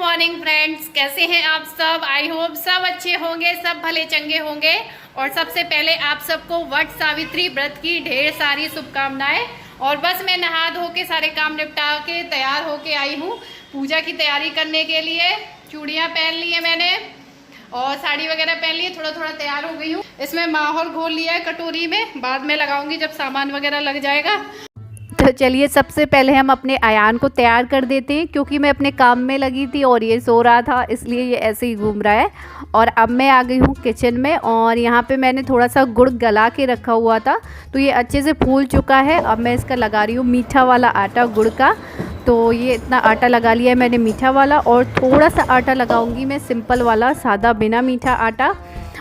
Morning friends, कैसे हैं आप सब। आई होप सब अच्छे होंगे, सब भले चंगे होंगे। और सबसे पहले आप सबको वट सावित्री व्रत की ढेर सारी शुभकामनाएं। और बस मैं नहा धो के सारे काम निपटा के तैयार होके आई हूँ पूजा की तैयारी करने के लिए। चूड़ियाँ पहन ली है मैंने और साड़ी वगैरह पहन ली है, थोड़ा थोड़ा तैयार हो गई हूँ। इसमें माहौर घोल लिया है कटोरी में, बाद में लगाऊंगी जब सामान वगैरह लग जाएगा। तो चलिए सबसे पहले हम अपने अयान को तैयार कर देते हैं, क्योंकि मैं अपने काम में लगी थी और ये सो रहा था, इसलिए ये ऐसे ही घूम रहा है। और अब मैं आ गई हूँ किचन में और यहाँ पे मैंने थोड़ा सा गुड़ गला के रखा हुआ था, तो ये अच्छे से फूल चुका है। अब मैं इसका लगा रही हूँ मीठा वाला आटा गुड़ का। तो ये इतना आटा लगा लिया है मैंने मीठा वाला, और थोड़ा सा आटा लगाऊंगी मैं सिंपल वाला सादा बिना मीठा आटा।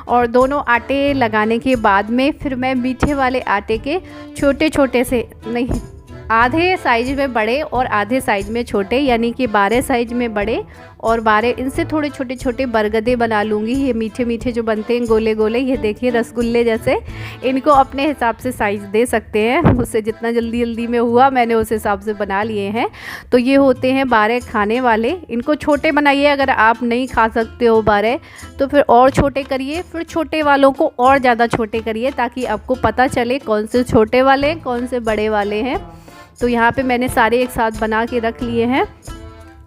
और दोनों आटे लगाने के बाद में फिर मैं मीठे वाले आटे के छोटे छोटे से, नहीं आधे साइज में बड़े और आधे साइज में छोटे, यानी कि 12 साइज में बड़े और 12 इनसे थोड़े छोटे छोटे बरगदे बना लूँगी। ये मीठे मीठे जो बनते हैं गोले गोले, ये देखिए रसगुल्ले जैसे। इनको अपने हिसाब से साइज़ दे सकते हैं, मुझसे जितना जल्दी जल्दी में हुआ मैंने उस हिसाब से बना लिए हैं। तो ये होते हैं 12 खाने वाले। इनको छोटे बनाइए, अगर आप नहीं खा सकते हो 12 तो फिर और छोटे करिए, फिर छोटे वालों को और ज़्यादा छोटे करिए, ताकि आपको पता चले कौन से छोटे वाले हैं कौन से बड़े वाले हैं। तो यहाँ पे मैंने सारे एक साथ बना के रख लिए हैं।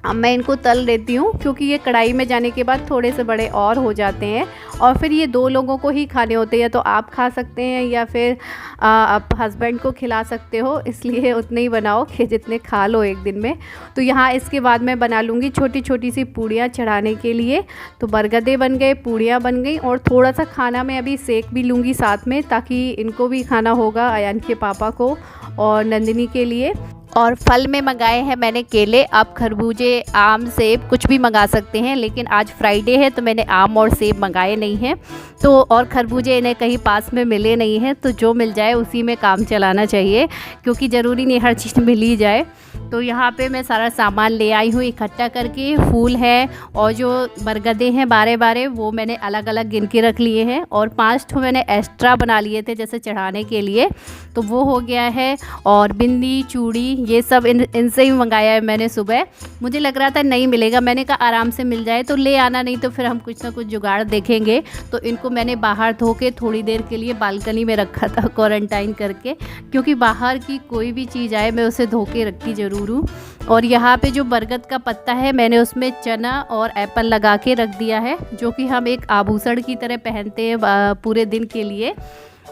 अब मैं इनको तल देती हूँ, क्योंकि ये कढ़ाई में जाने के बाद थोड़े से बड़े और हो जाते हैं। और फिर ये 2 लोगों को ही खाने होते हैं, तो आप खा सकते हैं या फिर आप हस्बैंड को खिला सकते हो, इसलिए उतने ही बनाओ कि जितने खा लो एक दिन में। तो यहाँ इसके बाद मैं बना लूँगी छोटी छोटी सी पूड़ियाँ चढ़ाने के लिए। तो बरगदे बन गए, पूड़ियाँ बन गई, और थोड़ा सा खाना मैं अभी सेक भी लूँगी साथ में, ताकि इनको भी खाना होगा, अयान के पापा को और नंदिनी के लिए। और फल में मंगाए हैं मैंने केले। आप खरबूजे, आम, सेब कुछ भी मंगा सकते हैं, लेकिन आज फ्राइडे है तो मैंने आम और सेब मंगाए नहीं हैं। तो और खरबूजे इन्हें कहीं पास में मिले नहीं हैं, तो जो मिल जाए उसी में काम चलाना चाहिए, क्योंकि ज़रूरी नहीं हर चीज़ मिल ही जाए। तो यहाँ पे मैं सारा सामान ले आई हूँ इकट्ठा करके। फूल है और जो बरगदे हैं 12 वो मैंने अलग अलग गिन के रख लिए हैं, और 5 तो मैंने एक्स्ट्रा बना लिए थे जैसे चढ़ाने के लिए, तो वो हो गया है। और बिंदी, चूड़ी, ये सब इनसे ही मंगाया है मैंने सुबह। मुझे लग रहा था नहीं मिलेगा, मैंने कहा आराम से मिल जाए तो ले आना, नहीं तो फिर हम कुछ ना कुछ जुगाड़ देखेंगे। तो इनको मैंने बाहर धो के थोड़ी देर के लिए बालकनी में रखा था क्वारंटाइन करके, क्योंकि बाहर की कोई भी चीज़ आए मैं उसे धो के रखती ज़रूर हूँ। और यहाँ पे जो बरगद का पत्ता है मैंने उसमें चना और एप्पल लगा के रख दिया है, जो कि हम एक आभूषण की तरह पहनते हैं पूरे दिन के लिए,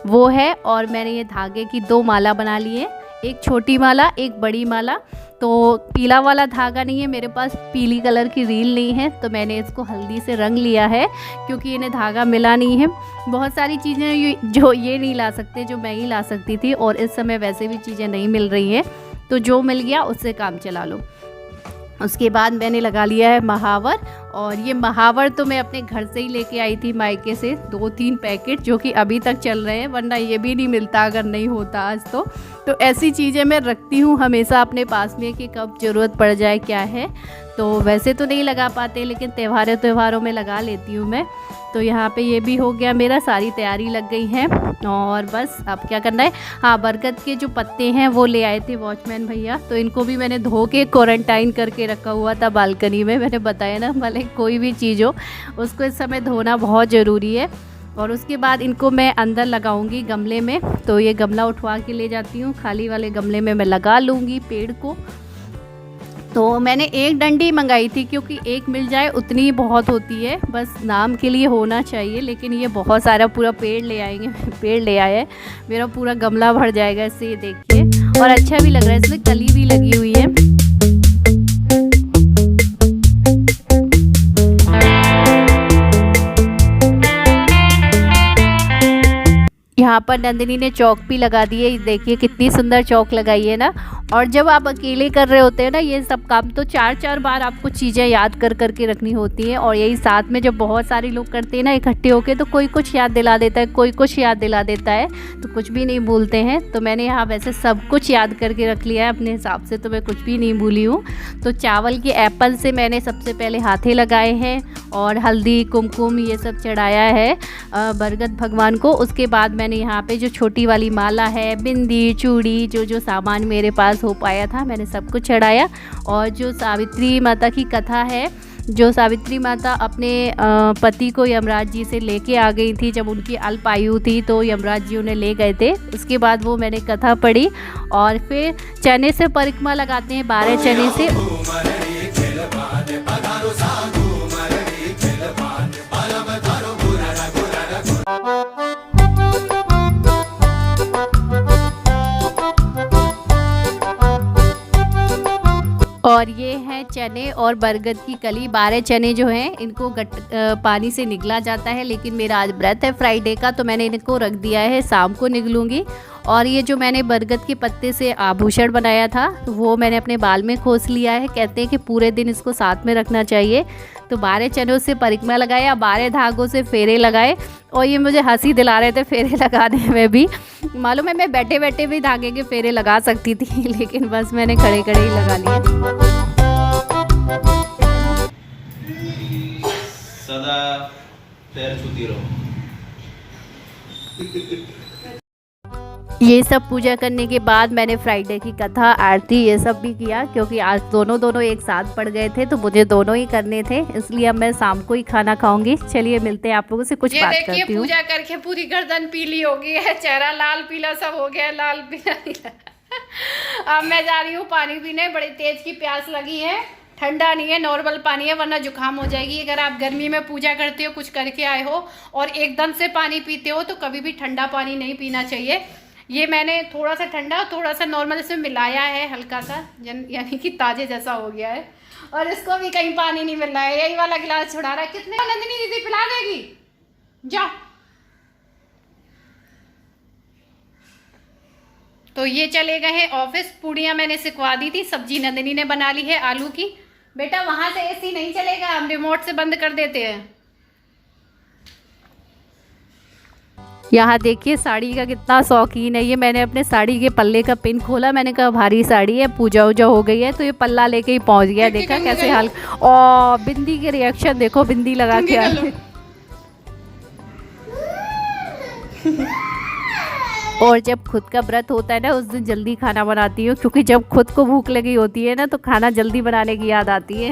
वो है। और मैंने ये धागे की 2 माला बना ली है, एक छोटी माला एक बड़ी माला। तो पीला वाला धागा नहीं है मेरे पास, पीली कलर की रील नहीं है, तो मैंने इसको हल्दी से रंग लिया है, क्योंकि इन्हें धागा मिला नहीं है। बहुत सारी चीज़ें जो ये नहीं ला सकते, जो मैं ही ला सकती थी, और इस समय वैसे भी चीज़ें नहीं मिल रही हैं, तो जो मिल गया उससे काम चला लो। उसके बाद मैंने लगा लिया है महावर, और ये महावर तो मैं अपने घर से ही लेके आई थी मायके से, 2-3 पैकेट, जो कि अभी तक चल रहे हैं, वरना ये भी नहीं मिलता अगर नहीं होता आज तो ऐसी चीज़ें मैं रखती हूँ हमेशा अपने पास में कि कब ज़रूरत पड़ जाए क्या है। तो वैसे तो नहीं लगा पाते, लेकिन त्योहारों में लगा लेती हूँ मैं। तो यहाँ पे ये भी हो गया मेरा, सारी तैयारी लग गई है। और बस अब क्या करना है, हाँ बरगद के जो पत्ते हैं वो ले आए थे वॉचमैन भैया, तो इनको भी मैंने धो के क्वारंटाइन करके रखा हुआ था बालकनी में। मैंने बताया ना, भले कोई भी चीज़ हो उसको इस समय धोना बहुत ज़रूरी है। और उसके बाद इनको मैं अंदर लगाऊंगी गमले में, तो ये गमला उठवा के ले जाती हूँ, खाली वाले गमले में मैं लगा लूँगी पेड़ को। तो मैंने एक डंडी मंगाई थी, क्योंकि एक मिल जाए उतनी ही बहुत होती है, बस नाम के लिए होना चाहिए। लेकिन ये बहुत सारा पूरा पेड़ ले आएंगे, पेड़ ले आए, मेरा पूरा गमला भर जाएगा इससे, ये देखिए। और अच्छा भी लग रहा है, इसमें कली भी लगी हुई है। यहाँ पर नंदिनी ने चौक भी लगा दी है, देखिए कितनी सुंदर चौक लगाई है ना। और जब आप अकेले कर रहे होते हैं ना ये सब काम, तो 4-4 बार आपको चीज़ें याद कर के रखनी होती हैं। और यही साथ में जब बहुत सारे लोग करते हैं ना इकट्ठे होके, तो कोई कुछ याद दिला देता है, कोई कुछ याद दिला देता है, तो कुछ भी नहीं भूलते हैं। तो मैंने यहाँ वैसे सब कुछ याद करके रख लिया है अपने हिसाब से, तो मैं कुछ भी नहीं भूली हूँ। तो चावल के एप्पल से मैंने सबसे पहले हाथे लगाए हैं, और हल्दी, कुमकुम ये सब चढ़ाया है बरगद भगवान को। उसके बाद मैंने यहाँ पे जो छोटी वाली माला है, बिंदी, चूड़ी, जो सामान मेरे पास हो पाया था मैंने सब कुछ चढ़ाया। और जो सावित्री माता की कथा है जो सावित्री माता अपने पति को यमराज जी से लेके आ गई थी जब उनकी अल्प आयु थी, तो यमराज जी उन्हें ले गए थे। उसके बाद वो मैंने कथा पढ़ी और फिर चने से परिक्रमा लगाते हैं, 12 चने से। और ये हैं चने और बरगद की कली। 12 चने जो हैं इनको पानी से निगला जाता है, लेकिन मेरा आज व्रत है फ्राइडे का, तो मैंने इनको रख दिया है, शाम को निगलूंगी। और ये जो मैंने बरगद के पत्ते से आभूषण बनाया था, तो वो मैंने अपने बाल में खोस लिया है। कहते हैं कि पूरे दिन इसको साथ में रखना चाहिए। तो 12 चनों से परिक्रमा लगाया, 12 धागों से फेरे लगाए। और ये मुझे हंसी दिला रहे थे फेरे लगाने में भी। मालूम है मैं बैठे बैठे भी धागे के फेरे लगा सकती थी, लेकिन बस मैंने खड़े खड़े ही लगा लिए। सदा पैर छूती रहो। ये सब पूजा करने के बाद मैंने फ्राइडे की कथा, आरती ये सब भी किया, क्योंकि आज दोनों एक साथ पड़ गए थे, तो मुझे दोनों ही करने थे, इसलिए अब मैं शाम को ही खाना खाऊंगी। चलिए मिलते हैं आप लोगों से, कुछ बात करती हूँ। पूजा करके पूरी गर्दन पीली हो गई है, चेहरा लाल पीला सब हो गया, लाल पीला अब मैं जा रही हूँ पानी पीने, बड़ी तेज की प्यास लगी है। ठंडा नहीं है, नॉर्मल पानी है, वरना जुकाम हो जाएगी। अगर आप गर्मी में पूजा करते हो, कुछ करके आए हो और एकदम से पानी पीते हो, तो कभी भी ठंडा पानी नहीं पीना चाहिए। ये मैंने थोड़ा सा ठंडा, थोड़ा सा नॉर्मल इसमें मिलाया है, हल्का सा, यानी कि ताजे जैसा हो गया है। और इसको भी कहीं पानी नहीं मिल रहा है, यही वाला गिलास छुड़ा रहा है। कितने नंदिनी दीदी पिला देगी, जाओ। तो ये चले गए हैं ऑफिस। पूड़ियाँ मैंने सिकवा दी थी, सब्जी नंदिनी ने बना ली है आलू की। बेटा वहां से एसी नहीं चलेगा, हम रिमोट से बंद कर देते हैं। यहाँ देखिए साड़ी का कितना शौकीन है ये। मैंने अपने साड़ी के पल्ले का पिन खोला, मैंने कहा भारी साड़ी है, पूजा वूजा हो गई है, तो ये पल्ला लेके ही पहुंच गया। देखा कैसे हाल। और बिंदी के रिएक्शन देखो, बिंदी लगा के आई। और जब खुद का व्रत होता है ना, उस दिन जल्दी खाना बनाती हूँ, क्योंकि जब खुद को भूख लगी होती है ना, तो खाना जल्दी बनाने की याद आती है।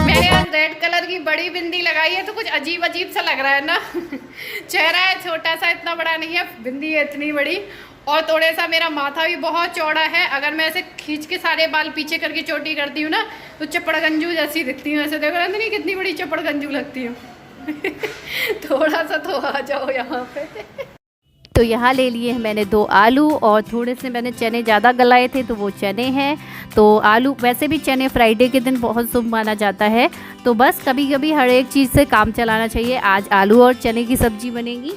मैंने आज रेड कलर की बड़ी बिंदी लगाई है, तो कुछ अजीब अजीब सा लग रहा है ना। चेहरा है छोटा सा, इतना बड़ा नहीं है, बिंदी है इतनी बड़ी। और थोड़े सा मेरा माथा भी बहुत चौड़ा है। अगर मैं ऐसे खींच के सारे बाल पीछे करके चोटी करती हूँ ना, तो चपड़गंजू जैसी दिखती हूँ। ऐसे देखो नंदिनी कितनी बड़ी चपड़गंजू लगती हूँ। थोड़ा सा तो आ जाओ यहाँ पे। तो यहाँ ले लिए हैं मैंने 2 आलू, और थोड़े से मैंने चने ज़्यादा गलाए थे, तो वो चने हैं। तो आलू, वैसे भी चने फ्राइडे के दिन बहुत शुभ माना जाता है, तो बस कभी कभी हर एक चीज़ से काम चलाना चाहिए। आज आलू और चने की सब्ज़ी बनेगी।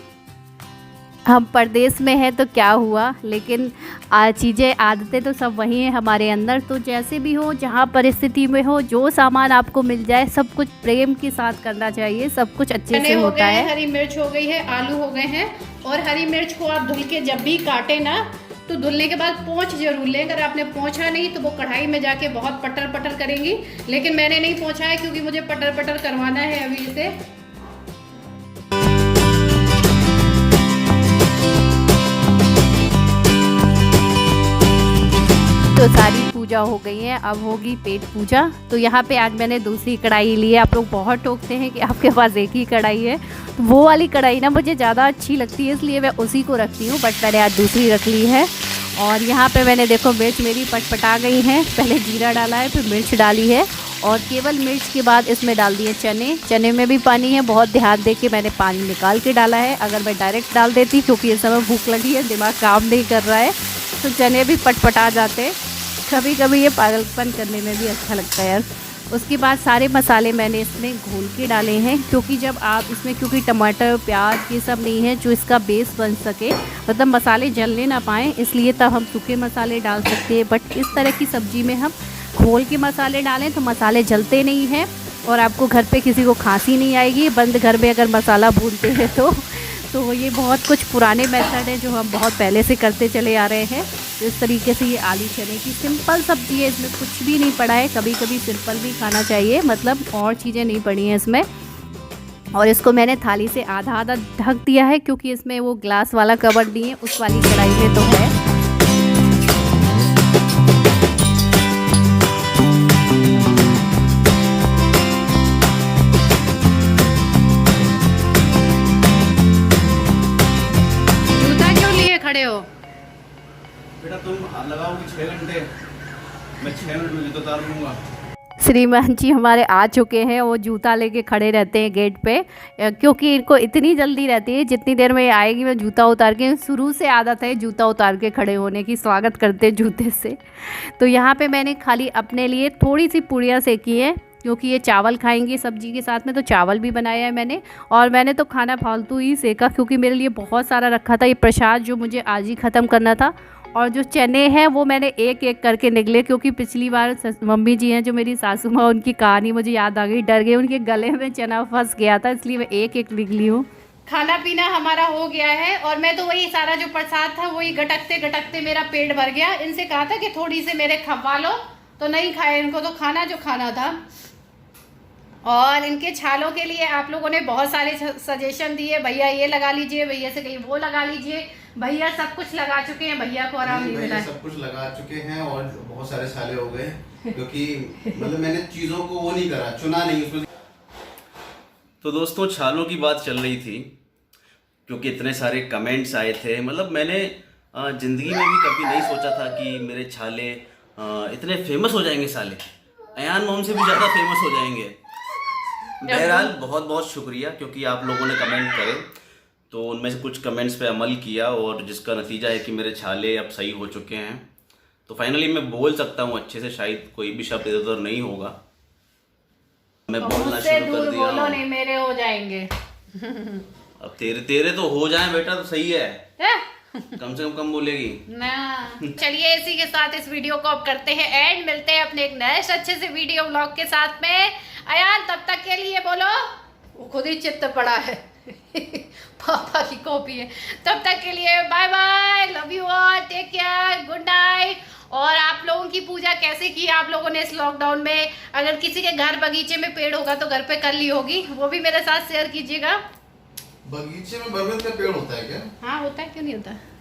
हम परदेश में हैं तो क्या हुआ, लेकिन चीज़ें, आदतें तो सब वही हैं हमारे अंदर। तो जैसे भी हो, जहाँ परिस्थिति में हो, जो सामान आपको मिल जाए, सब कुछ प्रेम के साथ करना चाहिए, सब कुछ अच्छे से होता है। हरी मिर्च हो गई है, आलू हो गए हैं। और हरी मिर्च को आप धुल के जब भी काटे ना, तो धुलने के बाद पोंछ जरूर लें। अगर आपने पोंछा नहीं तो वो कढ़ाई में जाके बहुत पटर पटर करेंगी, लेकिन मैंने नहीं पोंछा है, क्योंकि मुझे पटर पटर करवाना है अभी इसे। तो सारी पूजा हो गई है, अब होगी पेट पूजा। तो यहाँ पे आज मैंने दूसरी कढ़ाई ली है। आप लोग बहुत टोकते हैं कि आपके पास एक ही कढ़ाई है, तो वो वाली कढ़ाई ना मुझे ज़्यादा अच्छी लगती है, इसलिए मैं उसी को रखती हूँ, बट मैंने आज दूसरी रख ली है। और यहाँ पे मैंने देखो मिर्च मेरी पटपटा गई हैं। पहले जीरा डाला है, फिर मिर्च डाली है, और केवल मिर्च के बाद इसमें डाल दिए चने। चने में भी पानी है, बहुत ध्यान दे के मैंने पानी निकाल के डाला है। अगर मैं डायरेक्ट डाल देती, क्योंकि इस समय भूख लगी है, दिमाग काम नहीं कर रहा है, तो चने भी पटपटा जाते। कभी कभी ये पागलपन करने में भी अच्छा लगता है यार। उसके बाद सारे मसाले मैंने इसमें घोल के डाले हैं, क्योंकि जब आप इसमें, क्योंकि टमाटर प्याज ये सब नहीं है जो इसका बेस बन सके, मतलब मसाले जलने ना पाएँ, इसलिए तब हम सूखे मसाले डाल सकते हैं। बट इस तरह की सब्ज़ी में हम घोल के मसाले डालें तो मसाले जलते नहीं हैं, और आपको घर पे किसी को खांसी नहीं आएगी बंद घर में अगर मसाला भूनते हैं तो ये बहुत कुछ पुराने मेथड है जो हम बहुत पहले से करते चले आ रहे हैं। इस तरीके से ये आलू चने की सिंपल सब्ज़ी है, इसमें कुछ भी नहीं पड़ा है। कभी कभी सिंपल भी खाना चाहिए, मतलब और चीज़ें नहीं पड़ी हैं इसमें। और इसको मैंने थाली से आधा आधा ढक दिया है, क्योंकि इसमें वो ग्लास वाला कवर नहीं है, उस वाली कढ़ाई में तो है। घंटे, मैं 6 मिनट में जूता उतार लूँगा। श्रीमान जी हमारे आ चुके हैं, वो जूता लेके खड़े रहते हैं गेट पे, क्योंकि इनको इतनी जल्दी रहती है जितनी देर में ये आएगी मैं जूता उतार के, शुरू से आदत है जूता उतार के खड़े होने की, स्वागत करते हैं जूते से। तो यहाँ पे मैंने खाली अपने लिए थोड़ी सी पूड़ियाँ सेकी हैं, क्योंकि ये चावल खाएंगी सब्जी के साथ में, तो चावल भी बनाया है मैंने। और मैंने तो खाना फालतू ही सेका, क्योंकि मेरे लिए बहुत सारा रखा था ये प्रसाद जो मुझे आज ही ख़त्म करना था। और जो चने हैं वो मैंने एक एक करके निगले, क्योंकि पिछली बार मम्मी जी हैं जो मेरी सासू माँ, उनकी कहानी मुझे याद आ गई, डर गई, उनके गले में चना फंस गया था, इसलिए मैं एक एक निगली हूँ। खाना पीना हमारा हो गया है और मैं तो वही सारा जो प्रसाद था वही गटकते गटकते मेरा पेट भर गया। इनसे कहा था कि थोड़ी से मेरे खवा लो, तो नहीं खाए, इनको तो खाना जो खाना था। और इनके छालों के लिए आप लोगों ने बहुत सारे सजेशन दिए, भैया ये लगा लीजिए, भैया से कहीं वो लगा लीजिए। भैया सब कुछ लगा चुके हैं, भैया को आराम नहीं मिला है। सब कुछ लगा चुके हैं और बहुत सारे छाले हो गए, क्योंकि मतलब मैंने चीजों को वो नहीं करा, चुना नहीं उसमें। तो दोस्तों छालों की बात चल रही थी, क्योंकि इतने सारे कमेंट्स आए थे। मतलब मैंने ज़िंदगी में भी कभी नहीं सोचा था कि मेरे छाले इतने फेमस हो जाएंगे, साले अयान मोम से भी ज़्यादा फेमस हो जाएंगे। बहरहाल बहुत बहुत शुक्रिया, क्योंकि आप लोगों ने कमेंट करे, तो उनमें से कुछ कमेंट्स पे अमल किया और जिसका नतीजा है कि मेरे छाले अब सही हो चुके हैं। तो फाइनली मैं बोल सकता हूँ अच्छे से, शायद कोई भी शब्द इधर उधर नहीं होगा। मैं बोलना शुरू कर दिया बोलो नहीं, मेरे हो जाएंगे। अब तेरे तो हो जाए बेटा, तो सही है, कम से कम बोलेगी ना। चलिए इसी के साथ इस वीडियो को अब करते हैं एंड, मिलते हैं अपने एक नए अच्छे से वीडियो व्लॉग के साथ में। अयान तब तक के लिए बोलो, वो खुद ही चित्त पड़ा है पापा की कॉपी है। तब तक के लिए bye bye, love you all, take care, good night. और आप लोगों की पूजा कैसे की आप लोगों ने इस लॉकडाउन में? अगर किसी के घर बगीचे में पेड़ होगा तो घर पे कर ली होगी, वो भी मेरे साथ शेयर कीजिएगा। बगीचे में बरगद का पेड़ होता है क्या? हाँ होता है, क्यों नहीं होता।